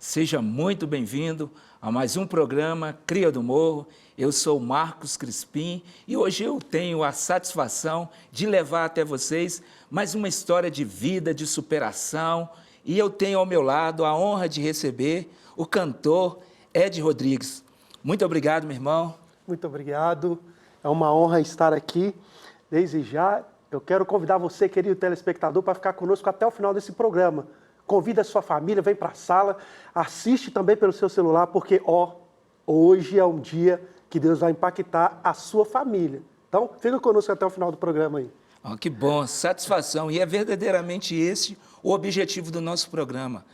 Seja muito bem-vindo a mais um programa Cria do Morro. Eu sou Marcos Crispim e hoje eu tenho a satisfação de levar até vocês mais uma história de vida, de superação. E eu tenho ao meu lado a honra de receber o cantor Ed Rodrigues. Muito obrigado, meu irmão. Muito obrigado. É uma honra estar aqui. Desde já, eu quero convidar você, querido telespectador, para ficar conosco até o final desse programa. Convida a sua família, vem para a sala, assiste também pelo seu celular, porque, hoje é um dia que Deus vai impactar a sua família. Então, fica conosco até o final do programa aí. Que bom, satisfação. E é verdadeiramente esse o objetivo do nosso programa.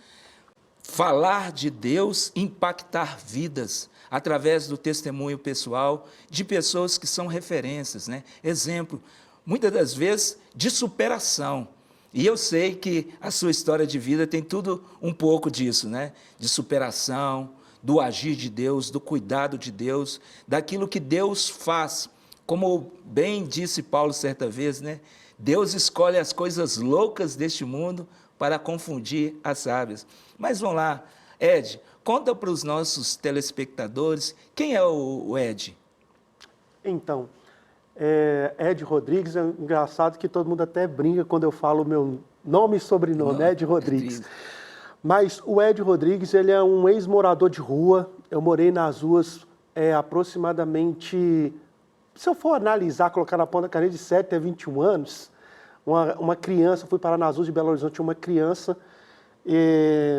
Falar de Deus, impactar vidas através do testemunho pessoal de pessoas que são referências, né? Exemplo, muitas das vezes, de superação. E eu sei que a sua história de vida tem tudo um pouco disso, né? De superação, do agir de Deus, do cuidado de Deus, daquilo que Deus faz. Como bem disse Paulo certa vez, né? Deus escolhe as coisas loucas deste mundo para confundir as sábias. Mas vamos lá, Ed, conta para os nossos telespectadores quem é o Ed. Então, Ed Rodrigues, é engraçado que todo mundo até brinca quando eu falo o meu nome e sobrenome, Ed Rodrigues. Mas o Ed Rodrigues, ele é um ex-morador de rua. Eu morei nas ruas aproximadamente, se eu for analisar, colocar na ponta da caneta, de 7 até 21 anos. Uma criança, fui parar nas ruas de Belo Horizonte, uma criança,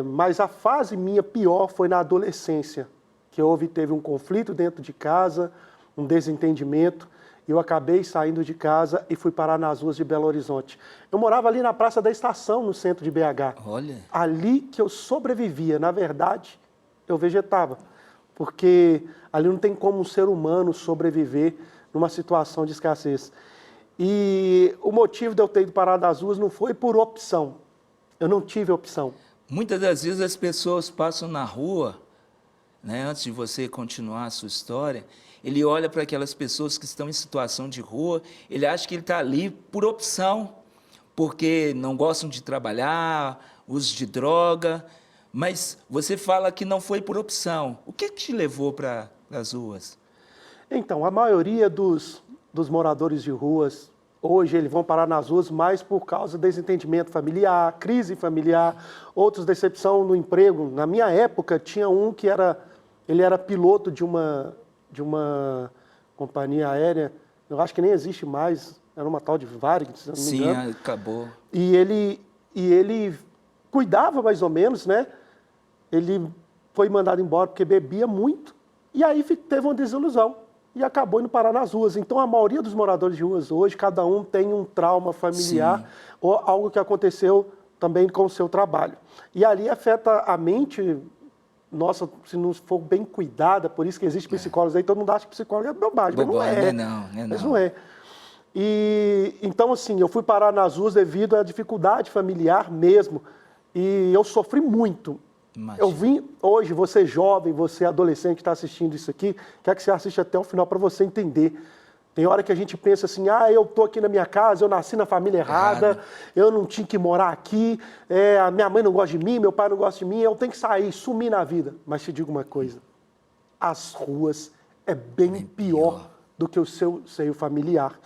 mas a fase minha pior foi na adolescência, que teve um conflito dentro de casa, um desentendimento, e eu acabei saindo de casa e fui parar nas ruas de Belo Horizonte. Eu morava ali na Praça da Estação, no centro de BH. Olha. Ali que eu sobrevivia, na verdade, eu vegetava, porque ali não tem como um ser humano sobreviver numa situação de escassez. E o motivo de eu ter ido parar nas ruas não foi por opção. Eu não tive opção. Muitas das vezes as pessoas passam na rua, né, antes de você continuar a sua história, ele olha para aquelas pessoas que estão em situação de rua, ele acha que ele está ali por opção, porque não gostam de trabalhar, uso de droga, mas você fala que não foi por opção. O que te levou para as ruas? Então, a maioria dos moradores de ruas, hoje eles vão parar nas ruas mais por causa do desentendimento familiar, crise familiar, outros decepção no emprego. Na minha época, tinha um que ele era piloto de uma companhia aérea, eu acho que nem existe mais, era uma tal de Varig, se não me engano. Sim, acabou. E ele cuidava mais ou menos, né? Ele foi mandado embora porque bebia muito, e aí teve uma desilusão. E acabou indo parar nas ruas. Então, a maioria dos moradores de ruas hoje, cada um tem um trauma familiar. Sim. Ou algo que aconteceu também com o seu trabalho. E ali afeta a mente, nossa, se não for bem cuidada, por isso que existem psicólogos aí, todo mundo acha que psicólogo é bobagem, mas não é. Mas não é. E, então, assim, eu fui parar nas ruas devido à dificuldade familiar mesmo. E eu sofri muito. Imagina. Eu vim hoje, você jovem, você adolescente que está assistindo isso aqui, quer que você assista até o final para você entender. Tem hora que a gente pensa assim, eu estou aqui na minha casa, eu nasci na família errada, eu não tinha que morar aqui, a minha mãe não gosta de mim, meu pai não gosta de mim, eu tenho que sair, sumir na vida. Mas te digo uma coisa, as ruas é bem pior do que o seu seio familiar.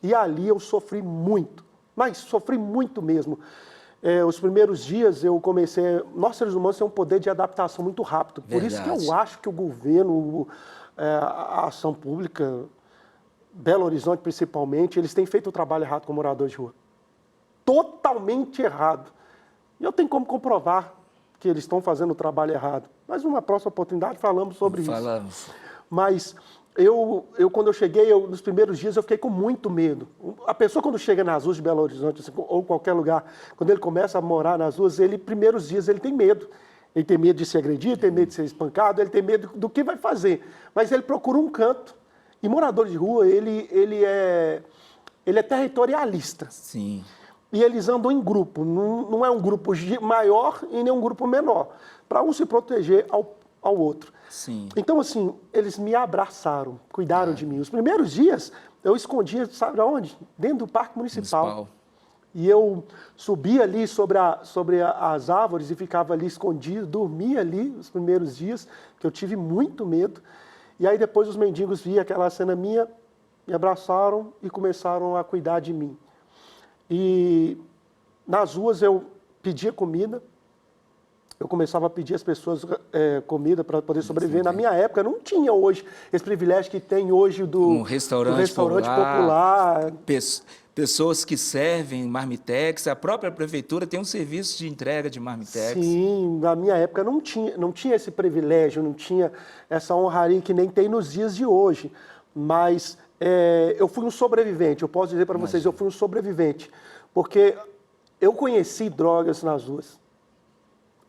E ali eu sofri muito, mas sofri muito mesmo. Os primeiros dias eu comecei... Nós, seres humanos, temos um poder de adaptação muito rápido. Por isso que eu acho que o governo, a ação pública, Belo Horizonte principalmente, eles têm feito o trabalho errado com moradores de rua. Totalmente errado. E eu tenho como comprovar que eles estão fazendo o trabalho errado. Mas numa próxima oportunidade falamos sobre isso. Mas... quando eu cheguei, nos primeiros dias, eu fiquei com muito medo. A pessoa, quando chega nas ruas de Belo Horizonte, assim, ou qualquer lugar, quando ele começa a morar nas ruas, primeiros dias, ele tem medo. Ele tem medo de ser agredido, tem medo de ser espancado, ele tem medo do que vai fazer. Mas ele procura um canto. E morador de rua, ele é territorialista. Sim. E eles andam em grupo. Não é um grupo maior e nem um grupo menor. Para um se proteger ao outro. Sim. Então, assim, eles me abraçaram, cuidaram de mim. Os primeiros dias, eu escondia, sabe onde? Dentro do Parque Municipal. E eu subia ali sobre as árvores e ficava ali escondido, dormia ali os primeiros dias, que eu tive muito medo. E aí depois os mendigos viam aquela cena minha, me abraçaram e começaram a cuidar de mim. E nas ruas eu pedia comida, eu começava a pedir às pessoas comida para poder sobreviver. Na minha época não tinha hoje esse privilégio que tem hoje do restaurante popular. Pessoas que servem marmitex, a própria prefeitura tem um serviço de entrega de marmitex. Sim, na minha época não tinha esse privilégio, não tinha essa honraria que nem tem nos dias de hoje. Mas eu fui um sobrevivente, eu posso dizer para vocês, eu fui um sobrevivente. Porque eu conheci drogas nas ruas.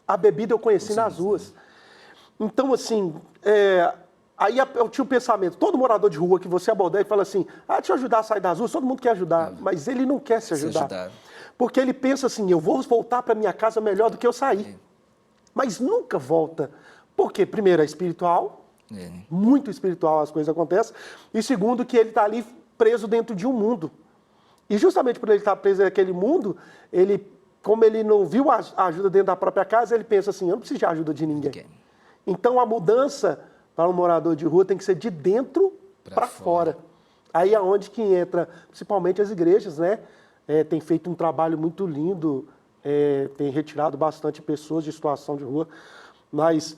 A bebida eu conheci nas ruas. Então, assim, aí eu tinha um pensamento, todo morador de rua que você abordar e fala assim, deixa eu ajudar a sair das ruas, todo mundo quer ajudar, mas ele não quer se ajudar. Porque ele pensa assim, eu vou voltar para minha casa melhor do que eu saí. Mas nunca volta. Porque, primeiro, é espiritual, muito espiritual as coisas acontecem, e segundo, que ele está ali preso dentro de um mundo. E justamente por ele estar preso naquele mundo, como ele não viu a ajuda dentro da própria casa, ele pensa assim, eu não preciso de ajuda de ninguém. Então a mudança para um morador de rua tem que ser de dentro para fora. Aí é onde que entra, principalmente as igrejas, né? Tem feito um trabalho muito lindo, tem retirado bastante pessoas de situação de rua. Mas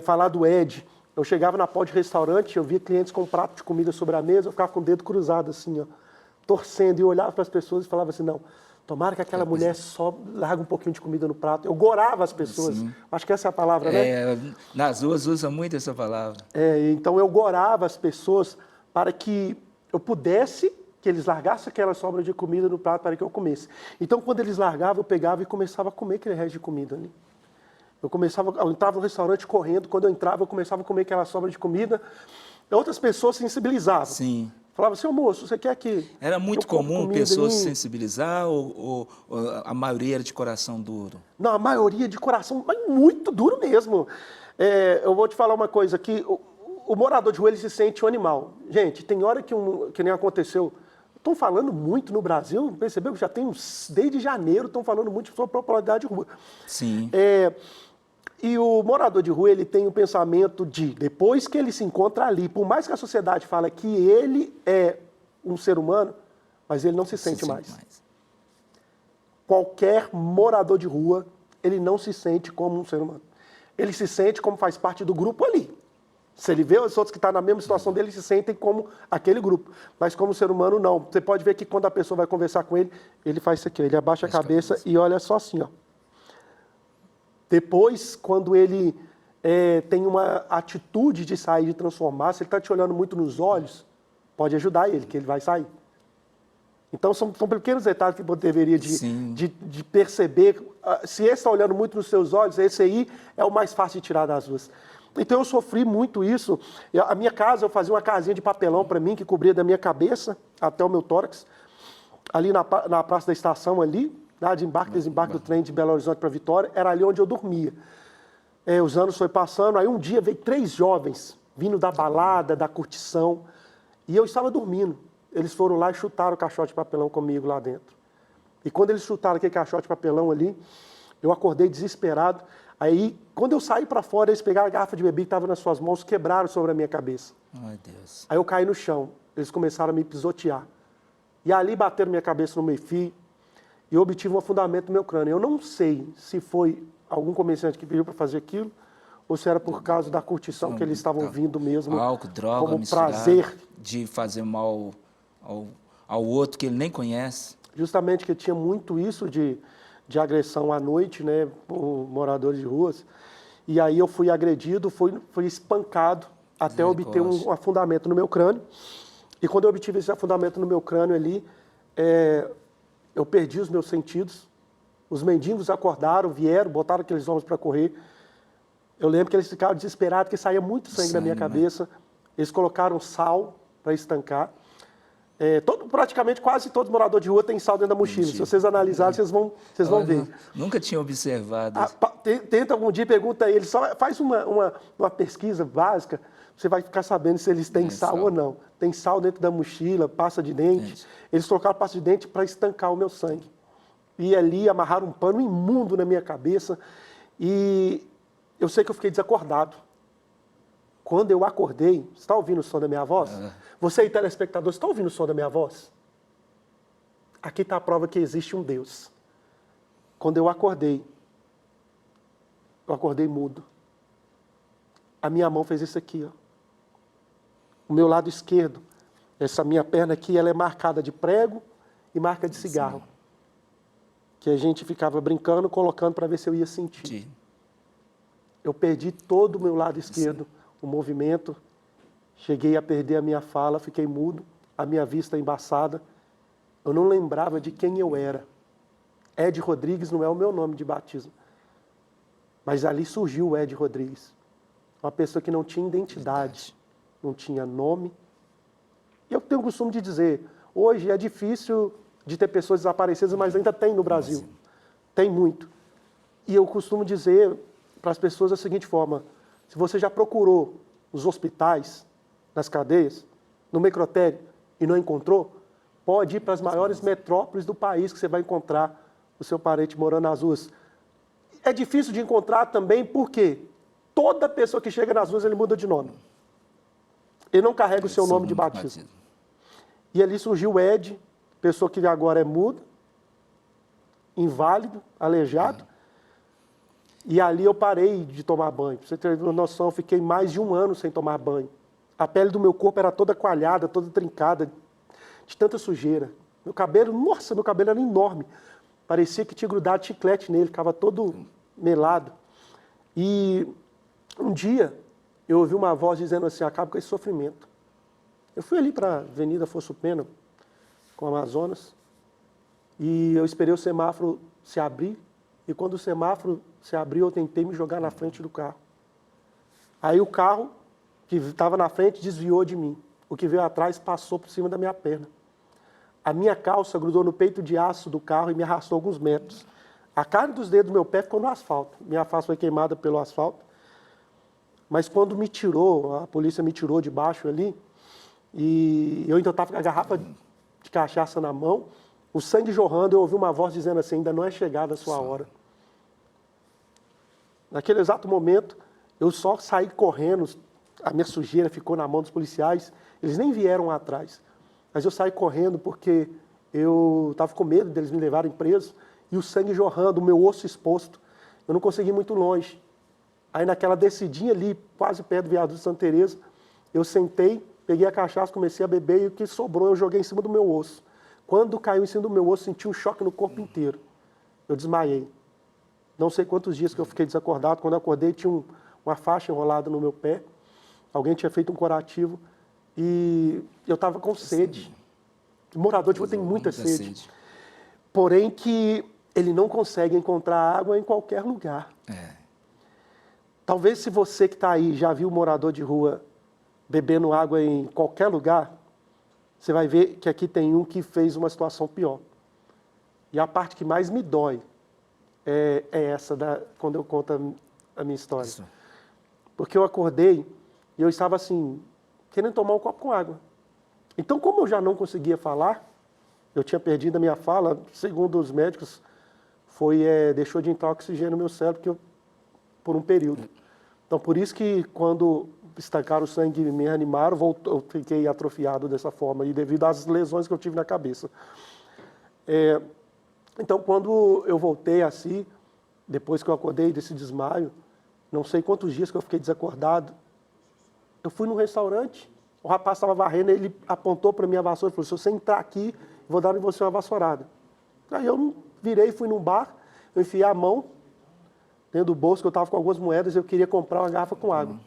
falar do Ed, eu chegava na porta de restaurante, eu via clientes com um prato de comida sobre a mesa, eu ficava com o dedo cruzado assim, ó, torcendo, e eu olhava para as pessoas e falava assim, não, tomara que aquela mulher só largue um pouquinho de comida no prato. Eu gorava as pessoas. Sim. Acho que essa é a palavra, né? Nas ruas usa muito essa palavra. Então eu gorava as pessoas para que eu pudesse, que eles largassem aquela sobra de comida no prato para que eu comesse. Então quando eles largavam, eu pegava e começava a comer aquele resto de comida ali. Eu entrava no restaurante correndo, quando eu entrava, eu começava a comer aquela sobra de comida. Outras pessoas sensibilizavam. Sim. Falava assim, moço, você quer que... Era muito comum pessoas se sensibilizar ou a maioria era de coração duro? Não, a maioria de coração, mas muito duro mesmo. Eu vou te falar uma coisa, que o morador de rua, ele se sente um animal. Gente, tem hora que nem aconteceu, estão falando muito no Brasil, percebeu que já tem desde janeiro, estão falando muito sobre a popularidade de rua. Sim. E o morador de rua, ele tem o pensamento de, depois que ele se encontra ali, por mais que a sociedade fale que ele é um ser humano, mas ele não se sente mais. Qualquer morador de rua, ele não se sente como um ser humano. Ele se sente como faz parte do grupo ali. Se ele vê os outros que estão na mesma situação dele, se sentem como aquele grupo. Mas como ser humano, não. Você pode ver que quando a pessoa vai conversar com ele, ele faz isso aqui, ele abaixa a cabeça e olha só assim, ó. Depois, quando ele tem uma atitude de sair, de transformar, se ele está te olhando muito nos olhos, pode ajudar ele, que ele vai sair. Então, são pequenos detalhes que você deveria de perceber. Se esse está olhando muito nos seus olhos, esse aí é o mais fácil de tirar das ruas. Então, eu sofri muito isso. A minha casa, eu fazia uma casinha de papelão para mim, que cobria da minha cabeça até o meu tórax, ali na Praça da Estação, ali, de embarque e desembarque do trem de Belo Horizonte para Vitória, era ali onde eu dormia. Os anos foi passando, aí um dia veio 3 jovens, vindo da balada, da curtição, e eu estava dormindo. Eles foram lá e chutaram o caixote de papelão comigo lá dentro. E quando eles chutaram aquele caixote de papelão ali, eu acordei desesperado. Aí, quando eu saí para fora, eles pegaram a garrafa de bebida que estava nas suas mãos, quebraram sobre a minha cabeça. Ai, Deus. Aí eu caí no chão, eles começaram a me pisotear. E ali bateram minha cabeça no meio-fio, e eu obtive um afundamento no meu crânio. Eu não sei se foi algum comerciante que pediu para fazer aquilo, ou se era por causa da curtição que eles estavam vindo mesmo, álcool, droga, como prazer. De fazer mal ao outro que ele nem conhece. Justamente que tinha muito isso de agressão à noite, né, por moradores de ruas. E aí eu fui agredido, fui espancado até obter um afundamento no meu crânio. E quando eu obtive esse afundamento no meu crânio ali, eu perdi os meus sentidos. Os mendigos acordaram, vieram, botaram aqueles homens para correr. Eu lembro que eles ficaram desesperados, porque saía muito sangue da minha cabeça. Né? Eles colocaram sal para estancar. Praticamente quase todo morador de rua tem sal dentro da mochila. Se vocês analisarem, vocês vão ver. Nunca tinha observado. Tenta algum dia, pergunta a eles, faz uma pesquisa básica, você vai ficar sabendo se eles têm sal ou não. Tem sal dentro da mochila, pasta de dente. Eles colocaram pasta de dente para estancar o meu sangue. E ali amarraram um pano imundo na minha cabeça. E eu sei que eu fiquei desacordado. Quando eu acordei, você está ouvindo o som da minha voz? Você aí, telespectador, está ouvindo o som da minha voz? Aqui está a prova que existe um Deus. Quando eu acordei mudo. A minha mão fez isso aqui, ó. O meu lado esquerdo, essa minha perna aqui, ela é marcada de prego e marca de cigarro. Que a gente ficava brincando, colocando para ver se eu ia sentir. Sim. Eu perdi todo o meu lado esquerdo, o movimento. Cheguei a perder a minha fala, fiquei mudo, a minha vista embaçada. Eu não lembrava de quem eu era. Ed Rodrigues não é o meu nome de batismo. Mas ali surgiu o Ed Rodrigues. Uma pessoa que não tinha identidade, não tinha nome. E eu tenho o costume de dizer, hoje é difícil de ter pessoas desaparecidas, mas ainda tem no Brasil. Tem muito. E eu costumo dizer para as pessoas da seguinte forma, se você já procurou nos hospitais, nas cadeias, no necrotério e não encontrou, pode ir para as maiores metrópoles do país que você vai encontrar o seu parente morando nas ruas. É difícil de encontrar também porque toda pessoa que chega nas ruas, ele muda de nome. Ele não carrega o seu nome de batismo. E ali surgiu o Ed, pessoa que agora é muda, inválido, aleijado. E ali eu parei de tomar banho. Pra você ter uma noção, eu fiquei mais de 1 ano sem tomar banho. A pele do meu corpo era toda coalhada, toda trincada, de tanta sujeira. Meu cabelo, nossa, meu cabelo era enorme. Parecia que tinha grudado chiclete nele, ficava todo melado. E um dia eu ouvi uma voz dizendo assim, acaba com esse sofrimento. Eu fui ali para a Avenida Afonso Pena, com o Amazonas, e eu esperei o semáforo se abrir, e quando o semáforo se abriu, eu tentei me jogar na frente do carro. Aí o carro que estava na frente desviou de mim. O que veio atrás passou por cima da minha perna. A minha calça grudou no peito de aço do carro e me arrastou alguns metros. A carne dos dedos do meu pé ficou no asfalto. Minha face foi queimada pelo asfalto. Mas quando me tirou, a polícia me tirou de baixo ali, e eu então estava com a garrafa de cachaça na mão, o sangue jorrando, eu ouvi uma voz dizendo assim, ainda não é chegada a sua hora. Naquele exato momento, eu só saí correndo, a minha sujeira ficou na mão dos policiais, eles nem vieram atrás. Mas eu saí correndo porque eu estava com medo deles me levarem preso, e o sangue jorrando, o meu osso exposto. Eu não consegui ir muito longe. Aí naquela descidinha ali, quase perto do viaduto de Santa Teresa, eu sentei, peguei a cachaça, comecei a beber, e o que sobrou eu joguei em cima do meu osso. Quando caiu em cima do meu osso, senti um choque no corpo inteiro. Eu desmaiei. Não sei quantos dias que eu fiquei desacordado. Quando eu acordei, tinha uma faixa enrolada no meu pé. Alguém tinha feito um curativo. E eu estava com sede. O morador de rua tem muita sede. Porém que ele não consegue encontrar água em qualquer lugar. Talvez se você que está aí já viu morador de rua bebendo água em qualquer lugar, você vai ver que aqui tem um que fez uma situação pior. E a parte que mais me dói é essa, quando eu conto a minha história. Isso. Porque eu acordei e eu estava assim, querendo tomar um copo com água. Então, como eu já não conseguia falar, eu tinha perdido a minha fala, segundo os médicos, deixou de entrar oxigênio no meu cérebro por um período. Então, por isso que quando estancaram o sangue e me reanimaram, eu fiquei atrofiado dessa forma, e devido às lesões que eu tive na cabeça. Então, quando eu voltei assim, depois que eu acordei desse desmaio, não sei quantos dias que eu fiquei desacordado, eu fui num restaurante, o rapaz estava varrendo, ele apontou para mim a vassoura e falou, se você entrar aqui, vou dar em você uma vassourada. Aí eu virei, fui num bar, eu enfiei a mão dentro do bolso, que eu estava com algumas moedas, eu queria comprar uma garrafa com água.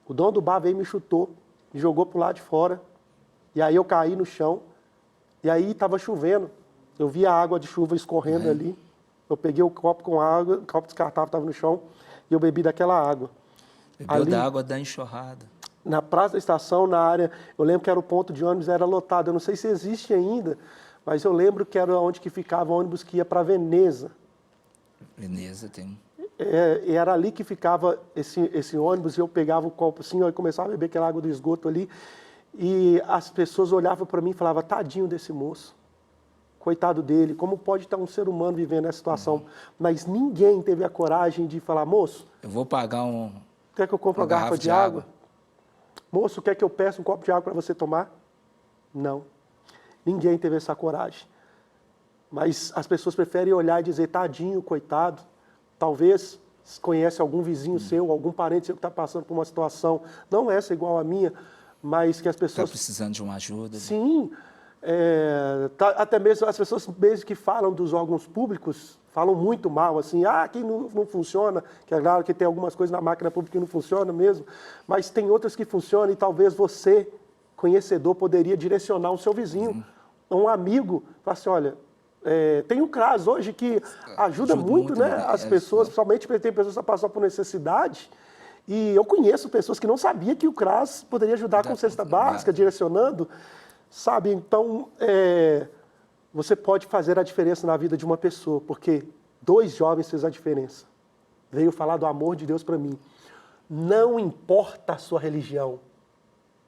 O dono do bar veio e me chutou, me jogou para o lado de fora, e aí eu caí no chão, e aí estava chovendo, eu vi a água de chuva escorrendo ali, eu peguei o copo com água, o copo descartável estava no chão, e eu bebi daquela água. Bebeu da água da enxurrada. Na praça da estação, na área, eu lembro que era o ponto de ônibus, era lotado, eu não sei se existe ainda, mas eu lembro que era onde que ficava o ônibus que ia para Veneza. Veneza tem. E era ali que ficava esse ônibus, e eu pegava o copo assim, e começava a beber aquela água do esgoto ali, e as pessoas olhavam para mim e falavam, tadinho desse moço. coitado dele, como pode estar um ser humano vivendo essa situação. Mas ninguém teve a coragem de falar, moço, Eu vou pagar quer que eu compre uma garrafa de água? Moço, quer que eu peça um copo de água para você tomar? Não. Ninguém teve essa coragem. Mas as pessoas preferem olhar e dizer, tadinho, coitado. Talvez conhece algum vizinho seu, algum parente seu que está passando por uma situação, não essa igual a minha, mas que as pessoas... Está precisando de uma ajuda. Sim. Até mesmo as pessoas mesmo que falam dos órgãos públicos, falam muito mal, assim, aqui não funciona, que é claro que tem algumas coisas na máquina pública que não funcionam mesmo, mas tem outras que funcionam e talvez você, conhecedor, poderia direcionar o seu vizinho, um amigo, falar assim, olha, tem o CRAS hoje que ajuda muito, né, as pessoas, principalmente porque tem pessoas que passam por necessidade, e eu conheço pessoas que não sabiam que o CRAS poderia ajudar com cesta básica, direcionando, sabe? Então, você pode fazer a diferença na vida de uma pessoa, porque 2 jovens fez a diferença. Veio falar do amor de Deus para mim. Não importa a sua religião,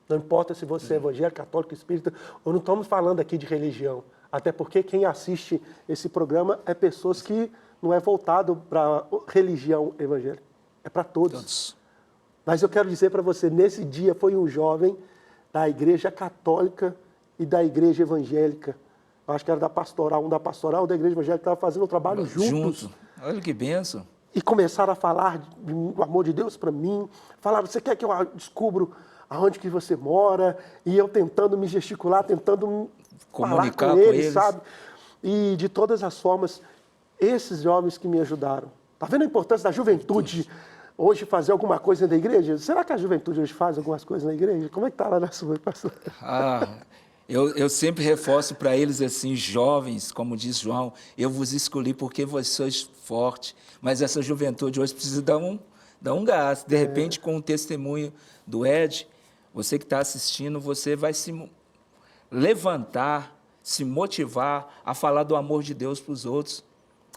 não importa se você é evangélico, católico, espírita, ou não estamos falando aqui de religião, até porque quem assiste esse programa é pessoas que não é voltado para religião evangélica, é para todos. Mas eu quero dizer para você, nesse dia foi um jovem da igreja católica e da igreja evangélica. Eu acho que era da pastoral, da igreja evangélica, estava fazendo o trabalho juntos. Olha que bênção. E começaram a falar do amor de Deus para mim. Falaram, você quer que eu descubro aonde que você mora? E eu tentando me gesticular, tentando comunicar falar com eles, sabe? E de todas as formas, esses jovens que me ajudaram. Está vendo a importância da juventude hoje fazer alguma coisa da igreja? Será que a juventude hoje faz algumas coisas na igreja? Como é que está lá na sua, pastor? Eu sempre reforço para eles assim, jovens, como diz João, eu vos escolhi porque vocês sois fortes, mas essa juventude hoje precisa dar um gás. De repente, com o testemunho do Ed, você que está assistindo, você vai se levantar, se motivar a falar do amor de Deus para os outros.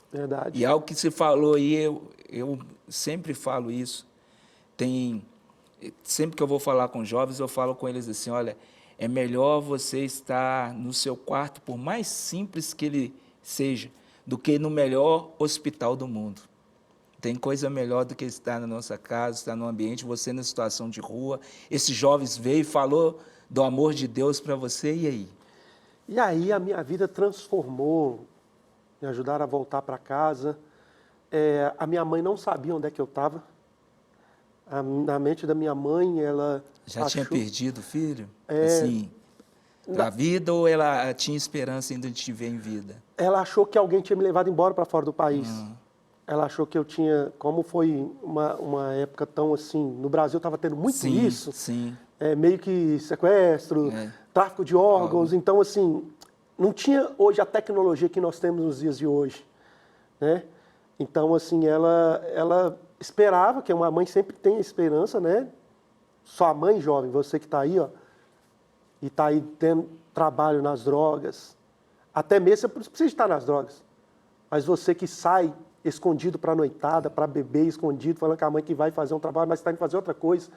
Verdade. E algo que se falou aí, eu sempre falo isso. Sempre que eu vou falar com jovens, eu falo com eles assim, olha, é melhor você estar no seu quarto, por mais simples que ele seja, do que no melhor hospital do mundo. Tem coisa melhor do que estar na nossa casa, estar no ambiente, você na situação de rua. Esses jovens veio e falou do amor de Deus para você, e aí? E aí a minha vida transformou, me ajudaram a voltar para casa. A minha mãe não sabia onde é que eu estava. Na mente da minha mãe, ela já tinha perdido o filho? Assim, da vida, ou ela tinha esperança ainda de te ver em vida? Ela achou que alguém tinha me levado embora para fora do país. Ela achou que eu tinha, como foi uma época tão assim, no Brasil estava tendo muito isso, meio que sequestro, tráfico de órgãos, então assim, não tinha hoje a tecnologia que nós temos nos dias de hoje, né? Então assim, ela esperava, que uma mãe sempre tem esperança, né? Sua mãe jovem, você que está aí, ó, e está aí tendo trabalho nas drogas, até mesmo você precisa estar nas drogas, mas você que sai escondido para a noitada, para beber escondido, falando com a mãe que vai fazer um trabalho, mas está indo fazer outra coisa,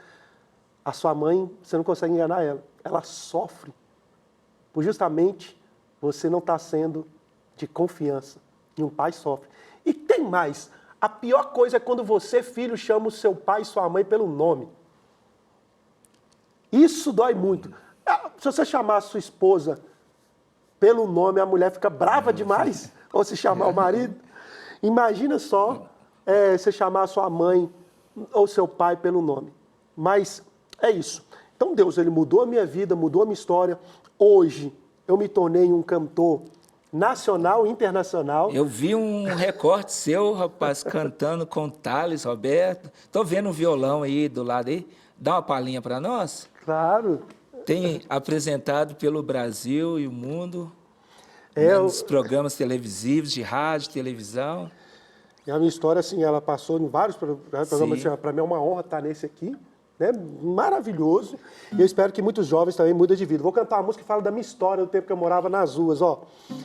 a sua mãe, você não consegue enganar ela. Ela sofre, por justamente você não estar sendo de confiança. E um pai sofre. E tem mais, a pior coisa é quando você, filho, chama o seu pai e sua mãe pelo nome. Isso dói muito. Se você chamar a sua esposa pelo nome, a mulher fica brava demais, ou se chamar o marido. Imagina só você chamar a sua mãe ou seu pai pelo nome. Mas é isso. Então Deus, ele mudou a minha vida, mudou a minha história. Hoje eu me tornei um cantor nacional e internacional. Eu vi um recorte seu, rapaz, cantando com Thales, Roberto. Estou vendo um violão aí do lado aí. Dá uma palhinha para nós? Claro. Tem apresentado pelo Brasil e o mundo. Nos programas televisivos, de rádio, televisão. E a minha história, assim, ela passou em vários programas. Assim, para mim é uma honra estar nesse aqui, né? Maravilhoso. E eu espero que muitos jovens também mudem de vida. Vou cantar uma música que fala da minha história, do tempo que eu morava nas ruas, ó.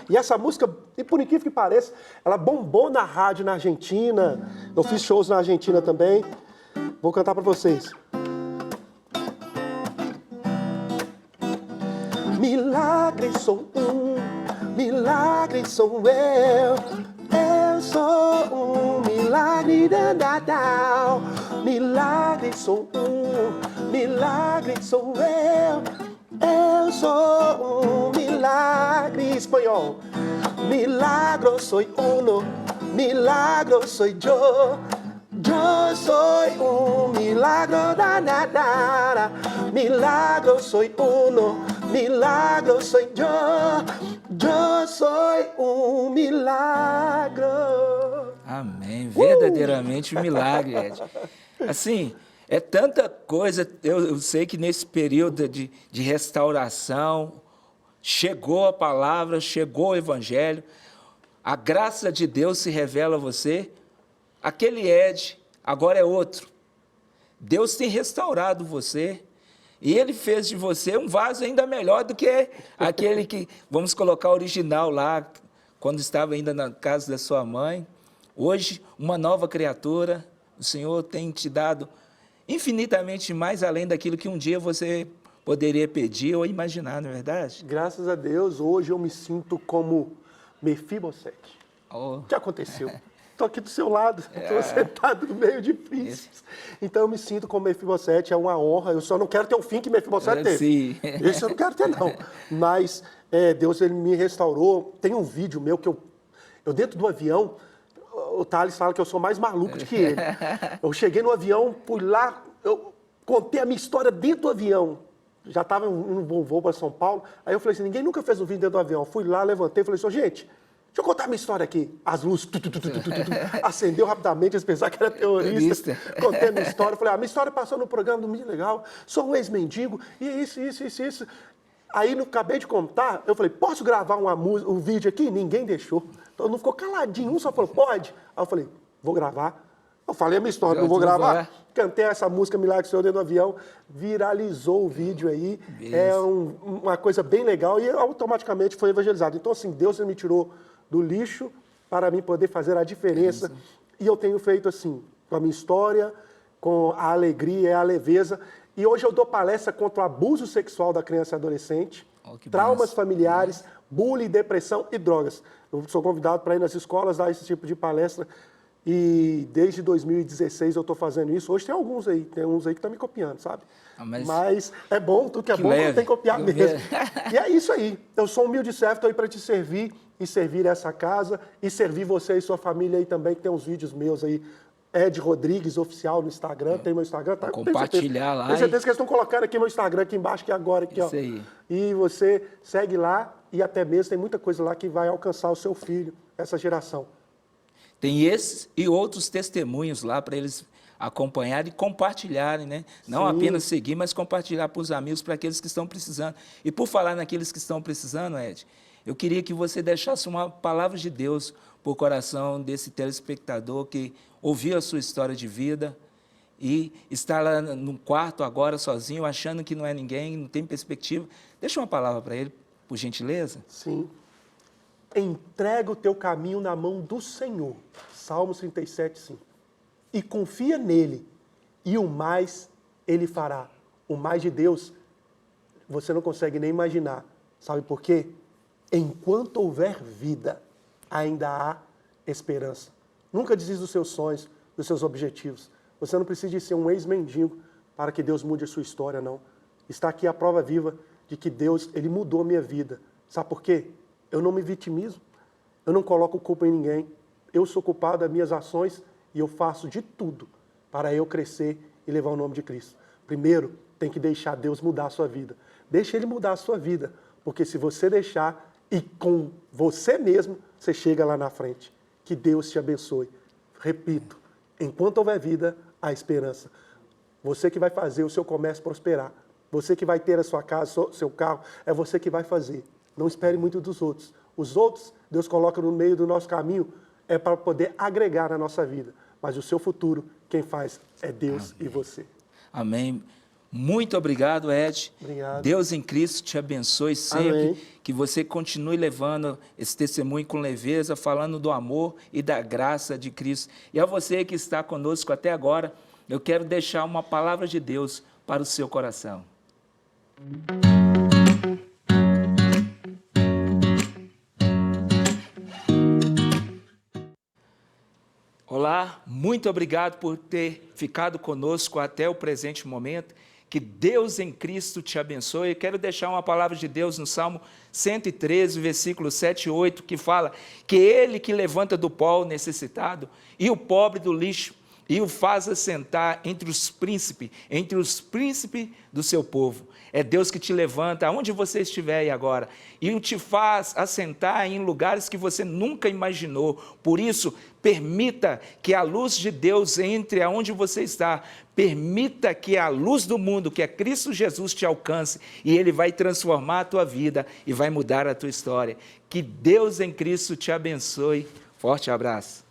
E essa música, e por incrível que pareça, ela bombou na rádio na Argentina. Eu fiz shows na Argentina também. Vou cantar para vocês. Milagre milagre sou milagre sou eu. Eu sou milagre, milagre sou milagre sou eu. Eu sou milagre, espanhol. Milagro soy uno, milagro soy yo. Yo soy milagro, milagro soy uno, milagro soy yo. Yo soy milagro. Amém. Verdadeiramente um milagre, Ed. Assim, é tanta coisa. Eu sei que nesse período de restauração, chegou a palavra, chegou o evangelho, a graça de Deus se revela a você. Aquele Ed agora é outro. Deus tem restaurado você e Ele fez de você um vaso ainda melhor do que aquele que, vamos colocar original lá, quando estava ainda na casa da sua mãe. Hoje, uma nova criatura, o Senhor tem te dado infinitamente mais além daquilo que um dia você poderia pedir ou imaginar, não é verdade? Graças a Deus, hoje eu me sinto como Mefibosete. Oh. O que aconteceu? Estou aqui do seu lado, estou sentado no meio de príncipes. Então eu me sinto como Mefibosete, é uma honra. Eu só não quero ter o fim que Mefibosete teve. Sim. Esse eu não quero ter, não. Mas Deus, Ele me restaurou. Tem um vídeo meu que eu dentro do avião, o Thales fala que eu sou mais maluco do que ele. Eu cheguei no avião, fui lá, eu contei a minha história dentro do avião. Já estava num voo para São Paulo. Aí eu falei assim, ninguém nunca fez um vídeo dentro do avião. Fui lá, levantei e falei assim, gente, deixa eu contar a minha história aqui. As luzes, acendeu rapidamente, eles pensaram que era terrorista. Contei a minha história. Falei, minha história passou no programa do Mídia Legal, sou um ex-mendigo, e isso. Aí, acabei de contar, eu falei, posso gravar um vídeo aqui? Ninguém deixou. Todo mundo ficou caladinho, um só falou, pode? Aí eu falei, vou gravar. Eu falei a minha história, não vou gravar. Cantei essa música Milagre do Senhor dentro do avião, viralizou o vídeo aí. Isso. É uma coisa bem legal e automaticamente foi evangelizado. Então, assim, Deus me tirou do lixo para mim poder fazer a diferença. E eu tenho feito assim, com a minha história, com a alegria e a leveza. E hoje eu dou palestra contra o abuso sexual da criança e adolescente, traumas familiares, bullying, depressão e drogas. Eu sou convidado para ir nas escolas dar esse tipo de palestra. E desde 2016 eu estou fazendo isso. Hoje tem uns aí que estão me copiando, sabe? Mas é bom, tudo que é bom tem que copiar mesmo. E é isso aí. Eu sou um humilde servo, estou aí para te servir e servir essa casa e servir você e sua família aí também, que tem uns vídeos meus aí. Ed Rodrigues Oficial no Instagram, tem meu Instagram. Tá? Compartilhar lá. Tenho certeza que eles estão colocando aqui meu Instagram, aqui embaixo, aqui agora. Aqui, isso aí. E você segue lá e até mesmo tem muita coisa lá que vai alcançar o seu filho, essa geração. Tem esses e outros testemunhos lá para eles acompanharem e compartilharem, né? Não apenas seguir, mas compartilhar para os amigos, para aqueles que estão precisando. E por falar naqueles que estão precisando, Ed, eu queria que você deixasse uma palavra de Deus para o coração desse telespectador que ouviu a sua história de vida e está lá no quarto agora sozinho, achando que não é ninguém, não tem perspectiva. Deixa uma palavra para ele, por gentileza. Sim. Entrega o teu caminho na mão do Senhor. Salmos 37, 5. E confia nele, e o mais ele fará. O mais de Deus, você não consegue nem imaginar. Sabe por quê? Enquanto houver vida, ainda há esperança. Nunca desista dos seus sonhos, dos seus objetivos. Você não precisa de ser um ex-mendigo para que Deus mude a sua história, não. Está aqui a prova viva de que Deus, Ele mudou a minha vida. Sabe por quê? Eu não me vitimizo, eu não coloco culpa em ninguém. Eu sou culpado das minhas ações e eu faço de tudo para eu crescer e levar o nome de Cristo. Primeiro, tem que deixar Deus mudar a sua vida. Deixa Ele mudar a sua vida, porque se você deixar e com você mesmo, você chega lá na frente. Que Deus te abençoe. Repito, enquanto houver vida, há esperança. Você que vai fazer o seu comércio prosperar. Você que vai ter a sua casa, seu carro, é você que vai fazer. Não espere muito dos outros. Os outros, Deus coloca no meio do nosso caminho, é para poder agregar na nossa vida. Mas o seu futuro, quem faz é Deus. Amém. E você. Amém. Muito obrigado, Ed. Obrigado. Deus em Cristo te abençoe sempre. Amém. Que você continue levando esse testemunho com leveza, falando do amor e da graça de Cristo. E a você que está conosco até agora, eu quero deixar uma palavra de Deus para o seu coração. Olá, muito obrigado por ter ficado conosco até o presente momento. Que Deus em Cristo te abençoe. Eu quero deixar uma palavra de Deus no Salmo 113, versículo 7 e 8, que fala que Ele que levanta do pó o necessitado e o pobre do lixo, e o faz assentar entre os príncipes do seu povo. É Deus que te levanta, aonde você estiver aí agora, e o te faz assentar em lugares que você nunca imaginou. Por isso, permita que a luz de Deus entre aonde você está. Permita que a luz do mundo, que é Cristo Jesus, te alcance, e Ele vai transformar a tua vida e vai mudar a tua história. Que Deus em Cristo te abençoe. Forte abraço.